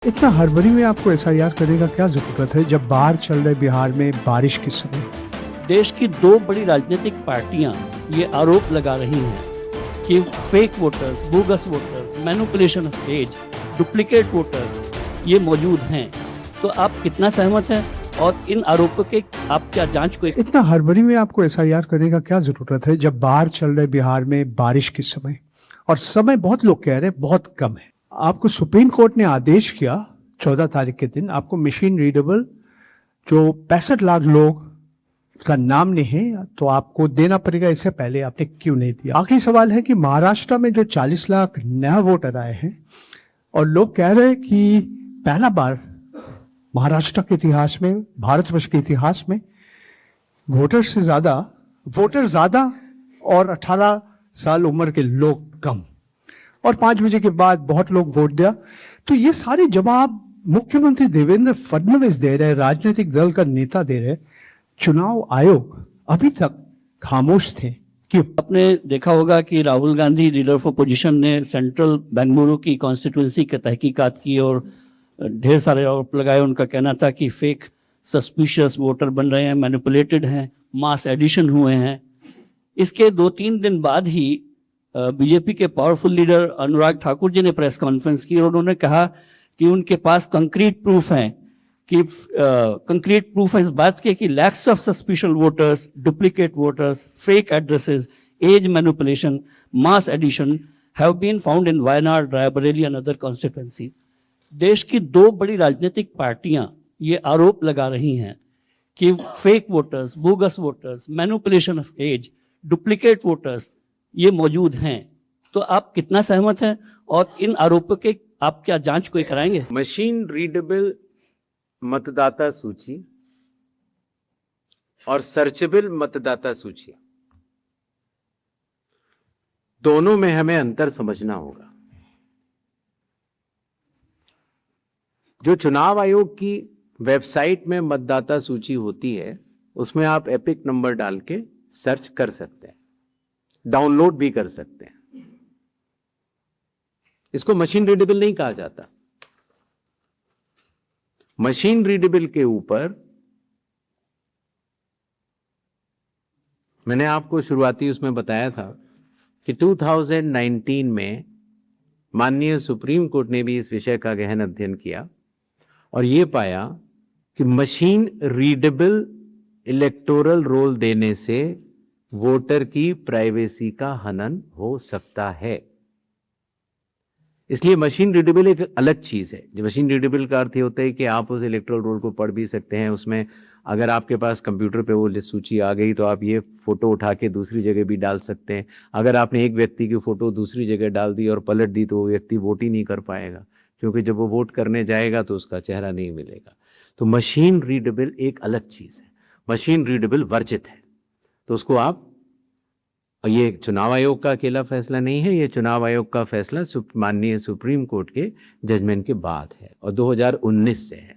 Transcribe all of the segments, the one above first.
इतना हड़बड़ी में आपको एसआईआर करने का क्या जरूरत है जब बाहर चल रहे बिहार में बारिश के समय। देश की दो बड़ी राजनीतिक पार्टियां ये आरोप लगा रही हैं कि fake voters, bogus voters, manipulation of age, duplicate voters ये मौजूद हैं। तो आप कितना सहमत हैं और इन आरोपों के आप क्या जांच को इतना हड़बड़ी में आपको एसआईआर करने का क्या जरूरत है जब बाहर चल रहे बिहार में बारिश के समय, और समय बहुत लोग कह रहे हैं बहुत कम है। आपको सुप्रीम कोर्ट ने आदेश किया 14 तारीख के दिन, आपको मशीन रीडेबल जो 65 लाख लोग का नाम नहीं है तो आपको देना पड़ेगा। इससे पहले आपने क्यों नहीं दिया? आखिरी सवाल है कि महाराष्ट्र में जो 40 लाख नया वोटर आए हैं और लोग कह रहे हैं कि पहला बार महाराष्ट्र के इतिहास में, भारतवर्ष के इतिहास में वोटर ज्यादा और 18 साल उम्र के लोग कम, और 5 बजे के बाद बहुत लोग वोट दिया। तो ये सारे जवाब मुख्यमंत्री देवेंद्र फडणवीस दे रहे हैं, राजनीतिक दल का नेता दे रहे हैं। चुनाव आयोग अभी तक खामोश थे। क्यों? आपने देखा होगा कि Rahul Gandhi, leader of opposition, ने सेंट्रल बेंगलुरु की कॉन्स्टिट्यूंसी की तहकीकात की और ढेर सारे आरोप लगाए। उनका कहना था कि फेक सस्पिशियस वोटर बन रहे हैं, मैनिपुलेटेड हैं, मास एडिशन हुए हैं। इसके 2-3 दिन बाद ही बीजेपी के पावरफुल लीडर अनुराग ठाकुर जी ने प्रेस कॉन्फ्रेंस की और उन्होंने कहा कि उनके पास कंक्रीट प्रूफ हैं कि कंक्रीट प्रूफ है इस बात के कि lakhs of suspicious voters, duplicate voters, fake addresses, age manipulation, mass addition have been found in Wayanad, Raebareli and other constituency. देश की दो बड़ी राजनीतिक पार्टियां ये आरोप लगा रही हैं कि fake voters, bogus voters, manipulation of age, duplicate voters ये मौजूद हैं। तो आप कितना सहमत हैं और इन आरोपों के आप क्या जांच कोई कराएंगे? मशीन रीडेबल मतदाता सूची और सर्चेबल मतदाता सूची, दोनों में हमें अंतर समझना होगा। जो चुनाव आयोग की वेबसाइट में मतदाता सूची होती है उसमें आप एपिक नंबर डाल के सर्च कर सकते हैं, डाउनलोड भी कर सकते हैं। इसको मशीन रीडेबल नहीं कहा जाता। मशीन रीडेबल के ऊपर मैंने आपको शुरुआती उसमें बताया था कि 2019 में माननीय सुप्रीम कोर्ट ने भी इस विषय का गहन अध्ययन किया और यह पाया कि मशीन रीडेबल इलेक्टोरल रोल देने से वोटर की प्राइवेसी का हनन हो सकता है। इसलिए मशीन रीडेबल एक अलग चीज है। जो मशीन रीडेबल का अर्थ ये होता है कि आप उस इलेक्टोरल रोल को पढ़ भी सकते हैं। उसमें अगर आपके पास कंप्यूटर पे वो लिस्ट सूची आ गई तो आप ये फोटो उठा के दूसरी जगह भी डाल सकते हैं। अगर आपने एक व्यक्ति की फोटो दूसरी जगह डाल दी और पलट दी तो वो व्यक्ति वोट ही नहीं कर पाएगा, क्योंकि जब वो वोट करने जाएगा तो उसका चेहरा नहीं मिलेगा। तो मशीन रीडेबल एक अलग चीज है, मशीन रीडेबल वर्जित है। तो उसको आप, ये चुनाव आयोग का अकेला फैसला नहीं है, ये चुनाव आयोग का फैसला माननीय सुप्रीम कोर्ट के जजमेंट के बाद है और 2019 से है।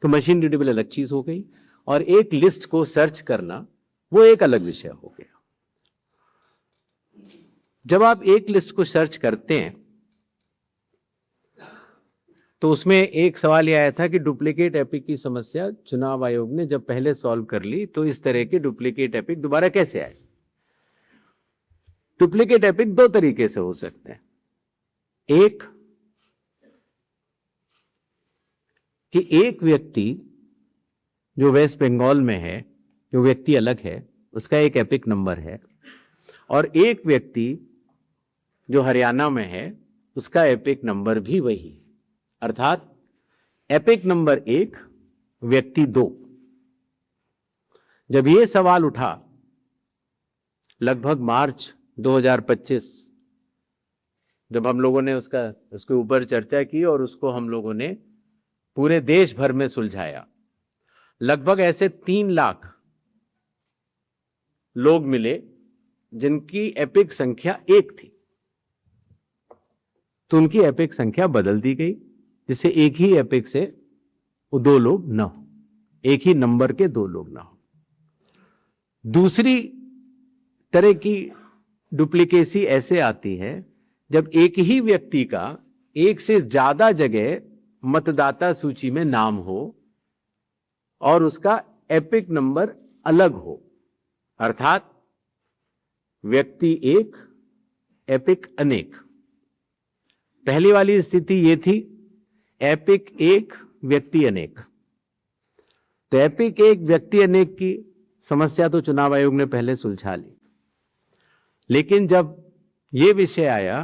तो मशीन रीडेबल अलग चीज हो गई और एक लिस्ट को सर्च करना वो एक अलग विषय हो गया। जब आप एक लिस्ट को सर्च करते हैं तो उसमें एक सवाल यह आया था कि डुप्लीकेट एपिक की समस्या चुनाव आयोग ने जब पहले सॉल्व कर ली तो इस तरह के डुप्लीकेट एपिक दोबारा कैसे आए। डुप्लीकेट एपिक दो तरीके से हो सकते हैं। एक कि एक व्यक्ति जो वेस्ट बंगाल में है, जो व्यक्ति अलग है, उसका एक एपिक नंबर है, और एक व्यक्ति जो हरियाणा में है उसका एपिक नंबर भी वही है। अर्थात एपिक नंबर 1, व्यक्ति 2। जब यह सवाल उठा लगभग मार्च 2025, जब हम लोगों ने उसके ऊपर चर्चा की और उसको हम लोगों ने पूरे देश भर में सुलझाया, लगभग ऐसे 3 लाख लोग मिले जिनकी एपिक संख्या 1 थी। तो उनकी एपिक संख्या बदल दी गई, जिससे एक ही एपिक से 2 लोग ना हो, एक ही नंबर के 2 लोग ना हो। दूसरी तरह की डुप्लीकेसी ऐसे आती है जब एक ही व्यक्ति का एक से ज्यादा जगह मतदाता सूची में नाम हो और उसका एपिक नंबर अलग हो, अर्थात व्यक्ति एक, एपिक अनेक। पहली वाली स्थिति ये थी, एपिक एक, व्यक्ति अनेक। तो एपिक एक, व्यक्ति अनेक की समस्या तो चुनाव आयोग ने पहले सुलझा ली, लेकिन जब यह विषय आया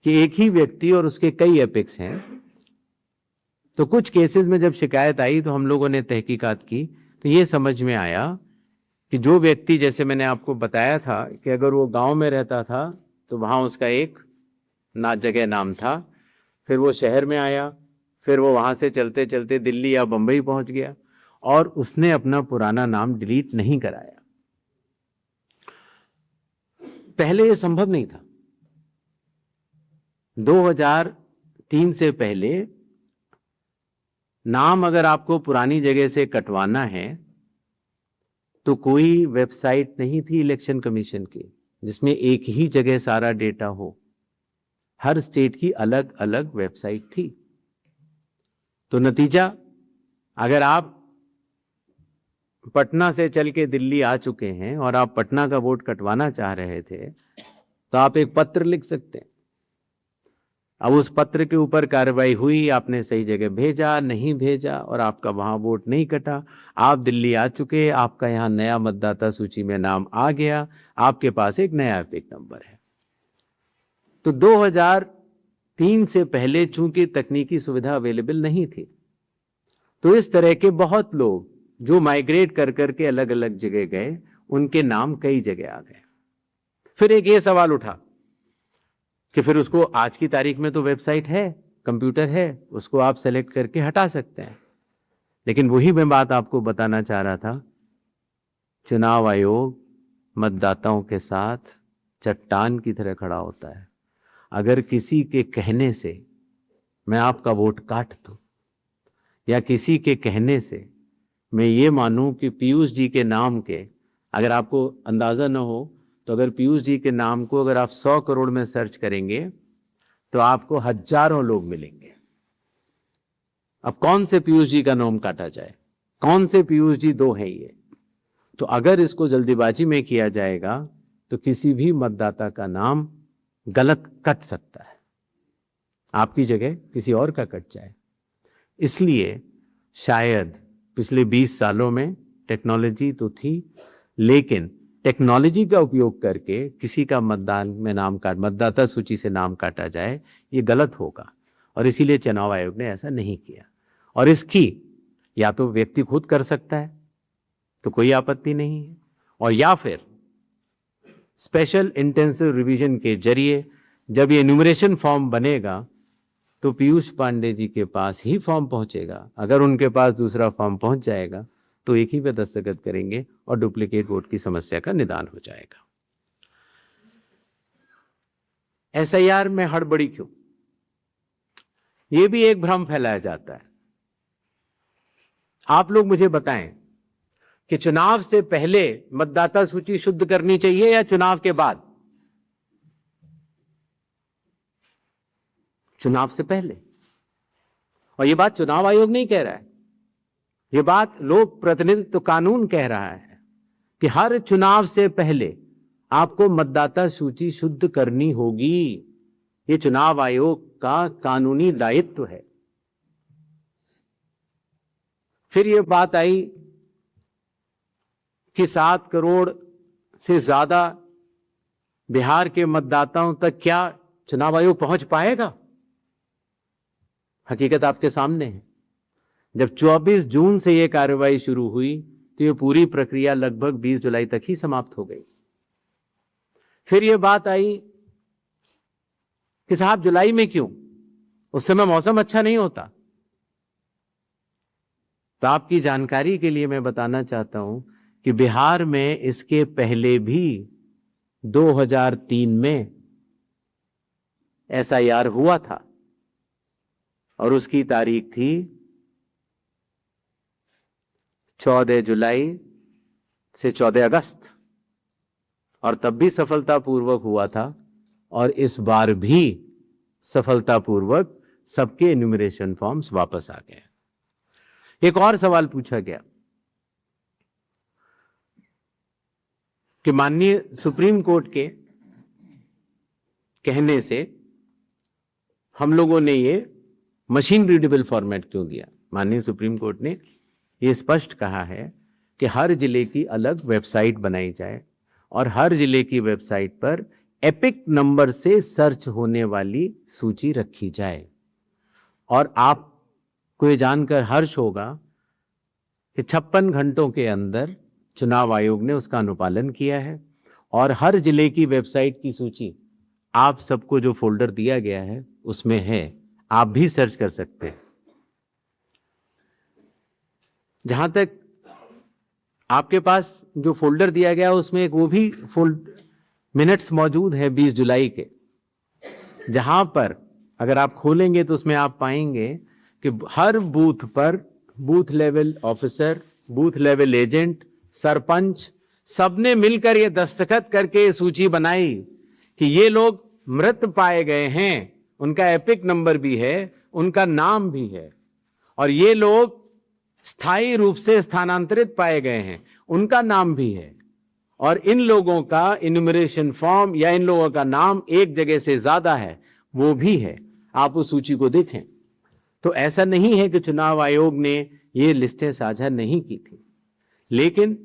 कि एक ही व्यक्ति और उसके कई एपिक्स हैं, तो कुछ केसेस में जब शिकायत आई तो हम लोगों ने तहकीकात की, तो ये समझ में आया कि जो व्यक्ति, जैसे मैंने आपको बताया था कि अगर वो गांव में रहता था तो वहां उसका एक जगह नाम था, फिर वो शहर में आया, फिर वो वहां से चलते चलते दिल्ली या बंबई पहुंच गया और उसने अपना पुराना नाम डिलीट नहीं कराया। पहले ये संभव नहीं था। 2003 से पहले नाम अगर आपको पुरानी जगह से कटवाना है तो कोई वेबसाइट नहीं थी इलेक्शन कमीशन की जिसमें एक ही जगह सारा डेटा हो। हर स्टेट की अलग अलग वेबसाइट थी। तो नतीजा, अगर आप पटना से चल के दिल्ली आ चुके हैं और आप पटना का वोट कटवाना चाह रहे थे तो आप एक पत्र लिख सकते हैं। अब उस पत्र के ऊपर कार्रवाई हुई, आपने सही जगह भेजा, नहीं भेजा और आपका वहां वोट नहीं कटा, आप दिल्ली आ चुके, आपका यहां नया मतदाता सूची में नाम आ गया, आपके पास एक नया एपिक नंबर है। तो 2003 से पहले चूंकि तकनीकी सुविधा अवेलेबल नहीं थी, तो इस तरह के बहुत लोग जो माइग्रेट कर करके अलग अलग जगह गए, उनके नाम कई जगह आ गए। फिर एक ये सवाल उठा कि फिर उसको आज की तारीख में तो वेबसाइट है, कंप्यूटर है, उसको आप सेलेक्ट करके हटा सकते हैं। लेकिन वही मैं बात आपको बताना चाह रहा था, चुनाव आयोग मतदाताओं के साथ चट्टान की तरह खड़ा होता है। अगर किसी के कहने से मैं आपका वोट काट दूं या किसी के कहने से मैं ये मानूं कि पीयूष जी के नाम के, अगर आपको अंदाजा न हो तो अगर पीयूष जी के नाम को अगर आप 100 करोड़ में सर्च करेंगे तो आपको हजारों लोग मिलेंगे। अब कौन से पीयूष जी का नाम काटा जाए, कौन से पीयूष जी दो हैं ये? तो अगर इसको जल्दीबाजी में किया जाएगा तो किसी भी मतदाता का नाम गलत कट सकता है, आपकी जगह किसी और का कट जाए। इसलिए शायद पिछले 20 सालों में टेक्नोलॉजी तो थी, लेकिन टेक्नोलॉजी का उपयोग करके किसी का मतदाता सूची से नाम काटा जाए, ये गलत होगा। और इसीलिए चुनाव आयोग ने ऐसा नहीं किया। और इसकी या तो व्यक्ति खुद कर सकता है तो कोई आपत्ति नहीं है, और या फिर स्पेशल इंटेंसिव रिवीजन के जरिए जब ये एन्यूमरेशन फॉर्म बनेगा तो पीयूष पांडे जी के पास ही फॉर्म पहुंचेगा। अगर उनके पास दूसरा फॉर्म पहुंच जाएगा तो एक ही पे दस्तखत करेंगे और डुप्लीकेट वोट की समस्या का निदान हो जाएगा। एसआईआर में हड़बड़ी क्यों? यह भी एक भ्रम फैलाया जाता है। आप लोग मुझे बताएं कि चुनाव से पहले मतदाता सूची शुद्ध करनी चाहिए या चुनाव के बाद? चुनाव से पहले। और यह बात चुनाव आयोग नहीं कह रहा है, यह बात लोक प्रतिनिधित्व कानून कह रहा है कि हर चुनाव से पहले आपको मतदाता सूची शुद्ध करनी होगी। यह चुनाव आयोग का कानूनी दायित्व है। फिर यह बात आई कि 7 करोड़ से ज्यादा बिहार के मतदाताओं तक क्या चुनाव आयोग पहुंच पाएगा? हकीकत आपके सामने है। जब 24 जून से यह कार्रवाई शुरू हुई तो यह पूरी प्रक्रिया लगभग 20 जुलाई तक ही समाप्त हो गई। फिर यह बात आई कि साहब जुलाई में क्यों? उस समय मौसम अच्छा नहीं होता। तो आपकी जानकारी के लिए मैं बताना चाहता हूं कि बिहार में इसके पहले भी 2003 में एसआईआर हुआ था और उसकी तारीख थी 14 जुलाई से 14 अगस्त, और तब भी सफलतापूर्वक हुआ था और इस बार भी सफलतापूर्वक सबके इन्यूमरेशन फॉर्म्स वापस आ गए। एक और सवाल पूछा गया कि माननीय सुप्रीम कोर्ट के कहने से हम लोगों ने ये मशीन रीडेबल फॉर्मेट क्यों दिया। माननीय सुप्रीम कोर्ट ने ये स्पष्ट कहा है कि हर जिले की अलग वेबसाइट बनाई जाए और हर जिले की वेबसाइट पर एपिक नंबर से सर्च होने वाली सूची रखी जाए। और आपको ये जानकर हर्ष होगा कि 56 घंटों के अंदर चुनाव आयोग ने उसका अनुपालन किया है और हर जिले की वेबसाइट की सूची आप सबको जो फोल्डर दिया गया है उसमें है, आप भी सर्च कर सकते हैं। जहां तक आपके पास जो फोल्डर दिया गया उसमें एक वो भी मिनट्स मौजूद है 20 जुलाई के, जहां पर अगर आप खोलेंगे तो उसमें आप पाएंगे कि हर बूथ पर booth level officer, booth level agent, sarpanch सबने मिलकर ये दस्तखत करके ये सूची बनाई कि ये लोग मृत पाए गए हैं, उनका एपिक नंबर भी है, उनका नाम भी है, और ये लोग स्थायी रूप से स्थानांतरित पाए गए हैं, उनका नाम भी है, और इन लोगों का इन्यूमरेशन फॉर्म या इन लोगों का नाम एक जगह से ज्यादा है वो भी है। आप उस सूची को देखें तो ऐसा नहीं है कि चुनाव आयोग ने ये लिस्टें साझा नहीं की थी, लेकिन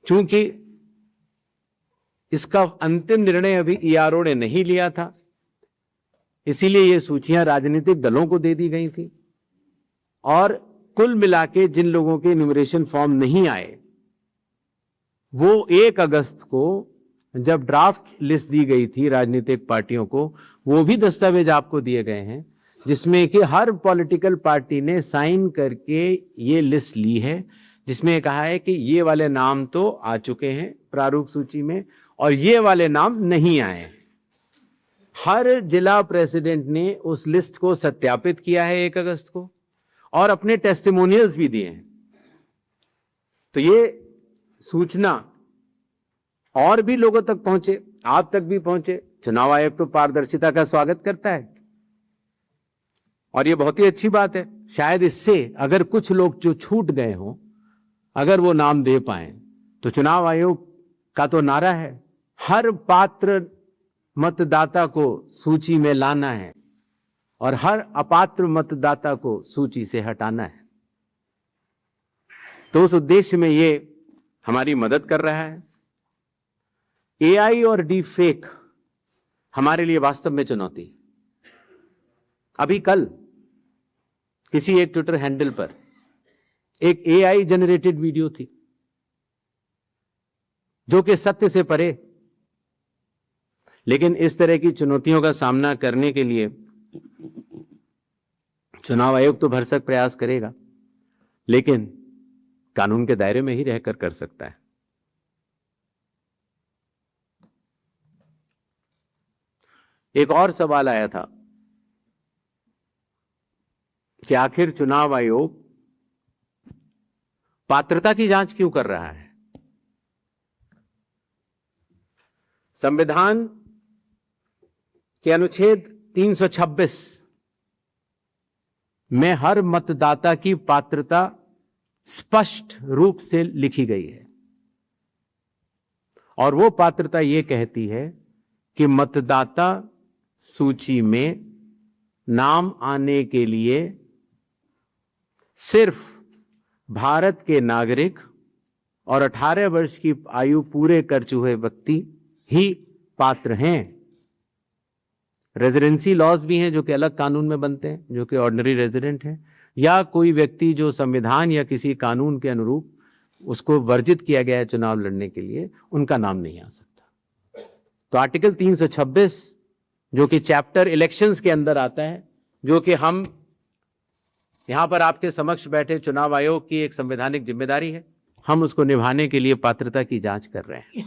चूंकि इसका अंतिम निर्णय अभी ईआरओ ने नहीं लिया था, इसीलिए ये सूचियां राजनीतिक दलों को दे दी गई थी। और कुल मिला के जिन लोगों के इन्यूमरेशन फॉर्म नहीं आए वो 1 अगस्त को जब ड्राफ्ट लिस्ट दी गई थी राजनीतिक पार्टियों को, वो भी दस्तावेज आपको दिए गए हैं जिसमें कि हर पॉलिटिकल पार्टी ने साइन करके ये लिस्ट ली है, जिसमें कहा है कि ये वाले नाम तो आ चुके हैं प्रारूप सूची में और ये वाले नाम नहीं आए हैं। हर जिला प्रेसिडेंट ने उस लिस्ट को सत्यापित किया है 1 अगस्त को और अपने टेस्टिमोनियल्स भी दिए हैं। तो ये सूचना और भी लोगों तक पहुंचे, आप तक भी पहुंचे। चुनाव आयोग तो पारदर्शिता का स्वागत करता है और ये बहुत ही अच्छी बात है। शायद इससे अगर कुछ लोग जो छूट गए हों अगर वो नाम दे पाए, तो चुनाव आयोग का तो नारा है हर पात्र मतदाता को सूची में लाना है और हर अपात्र मतदाता को सूची से हटाना है। तो उस उद्देश्य में ये हमारी मदद कर रहा है। एआई और डीप फेक हमारे लिए वास्तव में चुनौती है। अभी कल किसी एक ट्विटर हैंडल पर एक एआई जनरेटेड वीडियो थी जो कि सत्य से परे, लेकिन इस तरह की चुनौतियों का सामना करने के लिए चुनाव आयोग तो भरसक प्रयास करेगा, लेकिन कानून के दायरे में ही रहकर कर सकता है। एक और सवाल आया था कि आखिर चुनाव आयोग पात्रता की जांच क्यों कर रहा है। संविधान के अनुच्छेद 326 में हर मतदाता की पात्रता स्पष्ट रूप से लिखी गई है और वो पात्रता ये कहती है कि मतदाता सूची में नाम आने के लिए सिर्फ भारत के नागरिक और 18 वर्ष की आयु पूरे कर चुके व्यक्ति ही पात्र हैं। रेजिडेंसी लॉज भी हैं जो कि अलग कानून में बनते हैं, जो कि ऑर्डिनरी रेजिडेंट हैं, या कोई व्यक्ति जो संविधान या किसी कानून के अनुरूप उसको वर्जित किया गया है चुनाव लड़ने के लिए, उनका नाम नहीं आ सकता। तो आर्टिकल 326 जो कि चैप्टर इलेक्शंस के अंदर आता है, जो कि हम यहां पर आपके समक्ष बैठे चुनाव आयोग की एक संवैधानिक जिम्मेदारी है, हम उसको निभाने के लिए पात्रता की जांच कर रहे हैं।